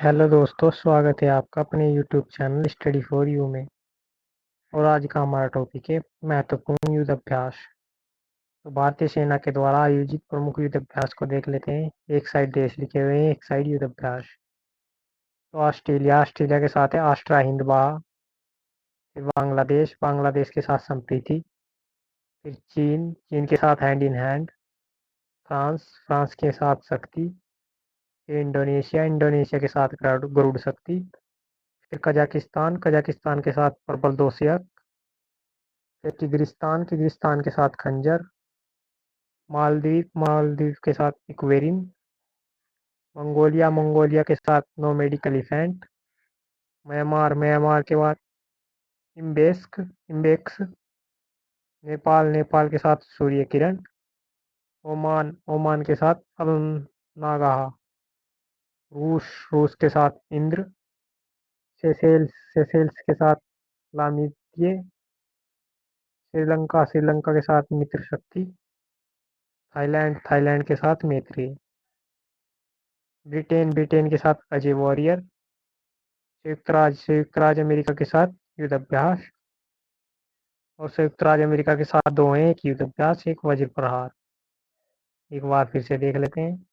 Hello दोस्तों, स्वागत है आपका अपने YouTube channel study for you में। और आज का हमारा टॉपिक है महत्वपूर्ण युद्ध अभ्यास। तो भारतीय सेना के द्वारा आयोजित प्रमुख युद्ध अभ्यास को देख लेते हैं। एक साइड देश लिखे हुए हैं, एक साइड युद्ध अभ्यास। तो ऑस्ट्रेलिया ऑस्ट्रेलिया के साथ है आष्ट्रा हिंद बहा। फिर बांग्लादेश बांग्लादेश के साथ संप्रीति। फिर चीन चीन के साथ hand in hand. France France के साथ शक्ति। फिर इंडोनेशिया इंडोनेशिया के साथ गरुड़ शक्ति। फिर कजाकिस्तान कजाकिस्तान के साथ प्रबल दोषयक। फिर किर्गिस्तान के साथ खंजर। मालदीव के साथ इक्वेरिन। मंगोलिया के साथ नोमैडिक एलिफेंट। म्यांमार के बाद इम्बेक्स। नेपाल के साथ सूर्य किरण। ओमान के साथ अल नागाह। रूस के साथ इंद्र। सेशेल्स के साथ लामित्ये। श्रीलंका के साथ मित्र शक्ति। थाईलैंड के साथ मैत्री। ब्रिटेन के साथ अजय वॉरियर। संयुक्त राज्य अमेरिका के साथ युद्ध अभ्यास। और संयुक्त राज्य अमेरिका के साथ दो हैं, एक युद्ध अभ्यास, एक वज्र प्रहार। एक बार फिर से देख लेते हैं।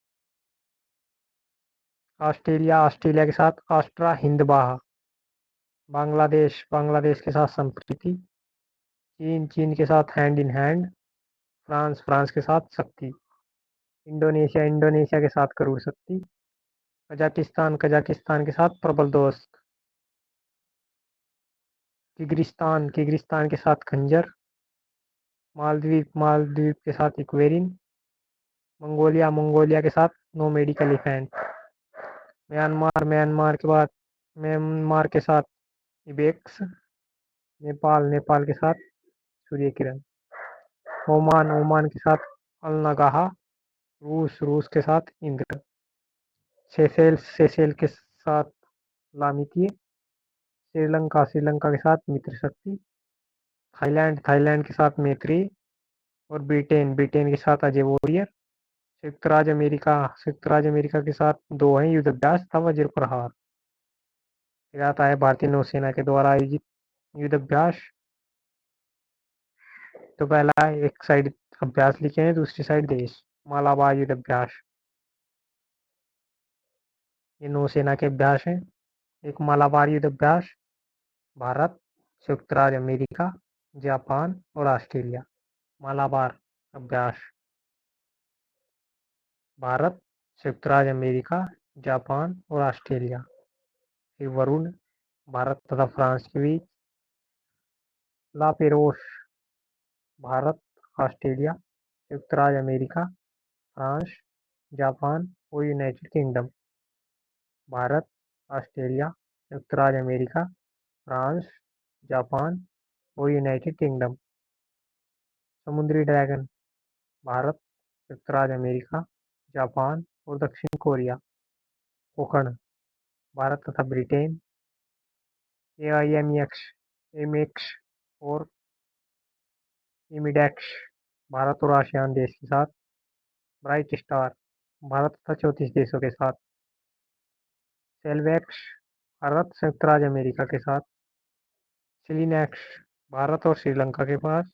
ऑस्ट्रेलिया के साथ आष्ट्रा हिंद बहा। बांग्लादेश के साथ संप्रीति। चीन के साथ हैंड इन हैंड। फ्रांस के साथ शक्ति। इंडोनेशिया के साथ करूर शक्ति। कजाकिस्तान के साथ प्रबल दोस्त। किर्गिस्तान के साथ खंजर। मालदीव के साथ इक्वेरिन। मंगोलिया के साथ नो मेडिकल इफेंट। म्यांमार के साथ इबेक्स। नेपाल के साथ सूर्य किरण। ओमान के साथ अल नगाहा। रूस के साथ इंद्र। सेशेल के साथ लामितीय। श्रीलंका के साथ मित्र शक्ति। थाईलैंड के साथ मैत्री। और ब्रिटेन के साथ अजय वॉरियर। संयुक्त राज्य अमेरिका के साथ दो हैं युद्ध अभ्यास तथा वज्र प्रहार। फिर आता है भारतीय नौसेना के द्वारा आयोजित युद्ध अभ्यास। तो पहला एक साइड अभ्यास लिखे हैं, दूसरी साइड देश। मालाबार युद्ध अभ्यास, ये नौसेना के अभ्यास हैं। एक मालाबार युद्ध अभ्यास। भारत, संयुक्त राज्य अमेरिका, जापान और ऑस्ट्रेलिया। मालाबार अभ्यास। भारत, संयुक्त राज्य अमेरिका, जापान और ऑस्ट्रेलिया। फिर वरुण, भारत तथा फ्रांस के बीच। ला पेरोस, भारत, ऑस्ट्रेलिया, संयुक्त राज्य अमेरिका, फ्रांस, जापान और यूनाइटेड किंगडम। भारत, ऑस्ट्रेलिया, संयुक्त राज्य अमेरिका, फ्रांस, जापान और यूनाइटेड किंगडम। समुद्री ड्रैगन। भारत, संयुक्त राज्य अमेरिका, जापान और दक्षिण कोरिया। कोकण, भारत तथा ब्रिटेन। AIMX, एमेक्स और इमिडेक्स, भारत और आसियान देश के साथ। ब्राइट स्टार, भारत तथा 34 देशों के साथ। सेल्वेक्स, भारत, संयुक्त राज्य अमेरिका के साथ। सिलिनेक्स, भारत और श्रीलंका के पास।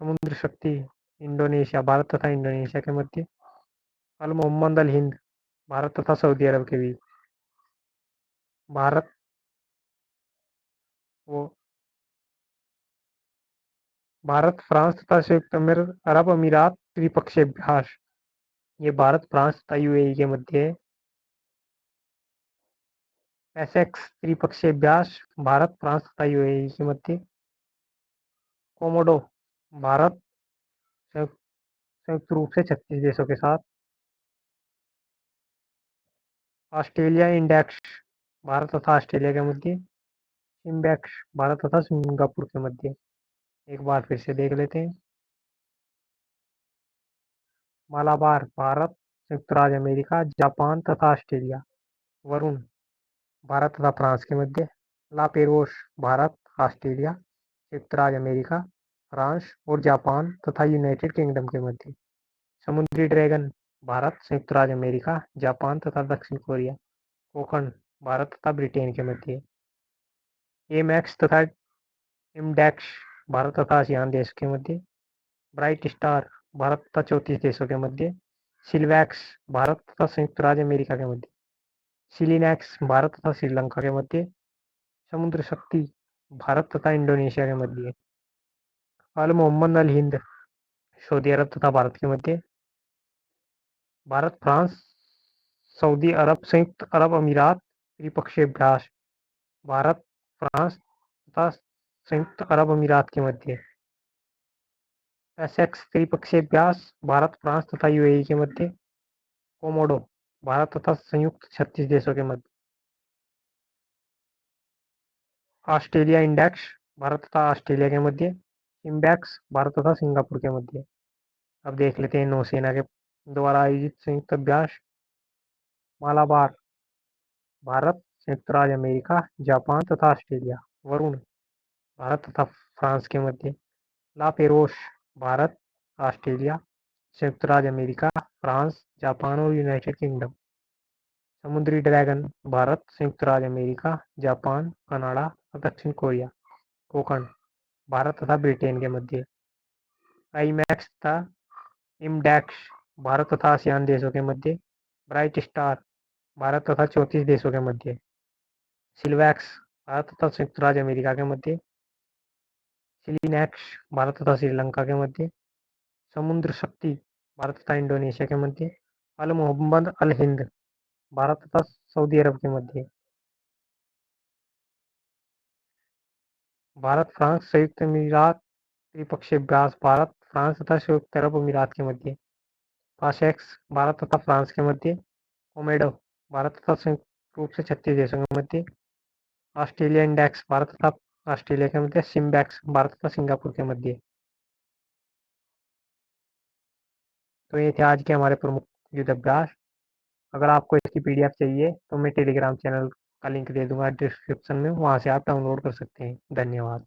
समुद्र शक्ति, इंडोनेशिया, भारत तथा इंडोनेशिया के मध्य। अल मोहम्मद अल हिंद, भारत तथा सऊदी अरब के बीच। भारत वो भारत, फ्रांस तथा संयुक्त अरब अमीरात त्रिपक्षीय अभ्यास, ये भारत, फ्रांस तथा UAE के मध्य है। एसेक्स त्रिपक्षीय अभ्यास, भारत, फ्रांस तथा UAE के मध्य। कोमोडो, भारत, संयुक्त रूप से 36 देशों के साथ। ऑस्ट्रेलिया इंडेक्स, भारत तथा ऑस्ट्रेलिया के मध्य। सिम्बेक्स, भारत तथा सिंगापुर के मध्य। एक बार फिर से देख लेते हैं। मालाबार, भारत, संयुक्त राज्य अमेरिका, जापान तथा ऑस्ट्रेलिया। वरुण, भारत तथा फ्रांस के मध्य। ला पेरोस, भारत, ऑस्ट्रेलिया, संयुक्त राज्य अमेरिका, फ्रांस और जापान तथा यूनाइटेड किंगडम के मध्य। समुद्री ड्रैगन, भारत, संयुक्त राज्य अमेरिका, जापान तथा दक्षिण कोरिया। कोकण भारत तथा ब्रिटेन के मध्य। एमैक्स तथा इमडैक्स भारत तथा आसियान देश के मध्य। ब्राइट स्टार भारत तथा 34 देशों के मध्य। सिल्वैक्स भारत तथा संयुक्त राज्य अमेरिका के मध्य। सिलिनैक्स भारत तथा श्रीलंका के मध्य। समुद्र शक्ति भारत तथा इंडोनेशिया के मध्य। अल मोहम्मद अल हिंद सऊदी अरब तथा भारत के मध्य। भारत फ्रांस सऊदी अरब संयुक्त अरब अमीरात त्रिपक्षीय अभ्यास भारत फ्रांस तथा संयुक्त अरब अमीरात के मध्य। एसेक्स त्रिपक्षीय अभ्यास भारत फ्रांस तथा यूएई के मध्य। कोमोडो भारत तथा संयुक्त 36 देशों के मध्य। ऑस्ट्रेलिया इंडेक्स भारत तथा ऑस्ट्रेलिया के मध्य। इंडेक्स भारत तथा सिंगापुर के मध्य। अब देख लेते हैं नौसेना के द्वारा आयोजित संयुक्त अभ्यास। मालाबार भारत संयुक्त राज्य अमेरिका जापान तथा ऑस्ट्रेलिया। वरुण भारत तथा फ्रांस के मध्य। ला पेरोश भारत ऑस्ट्रेलिया संयुक्त राज्य अमेरिका फ्रांस जापान और यूनाइटेड किंगडम। समुद्री ड्रैगन भारत संयुक्त राज्य अमेरिका जापान कनाडा और दक्षिण कोरिया। कोकण भारत तथा ब्रिटेन के मध्य। आईमैक्स तथा इमडैक्स भारत तथा आसियान देशों के मध्य। ब्राइट स्टार भारत तथा 34 देशों के मध्य। सिल्वैक्स भारत तथा संयुक्त राज्य अमेरिका के मध्य। सिलिनैक्स भारत तथा श्रीलंका के मध्य। समुद्र शक्ति भारत तथा इंडोनेशिया के मध्य। अल मोहम्मद अल हिंद भारत तथा सऊदी अरब के मध्य। भारत फ्रांस संयुक्त अमीरात त्रिपक्षीय अभ्यास भारत फ्रांस तथा संयुक्त अरब अमीरात के मध्य। पासेक्स भारत तथा फ्रांस के मध्य। कोमेडो भारत तथा संयुक्त रूप से 36 देशों के मध्य। ऑस्ट्रेलिया इंडेक्स भारत तथा ऑस्ट्रेलिया के मध्य। सिम्बैक्स भारत तथा सिंगापुर के मध्य। तो ये थे आज के हमारे प्रमुख युद्ध अभ्यास। अगर आपको इसकी पीडीएफ चाहिए तो मैं टेलीग्राम चैनल का लिंक दे दूंगा डिस्क्रिप्शन में, वहां से आप डाउनलोड कर सकते हैं। धन्यवाद।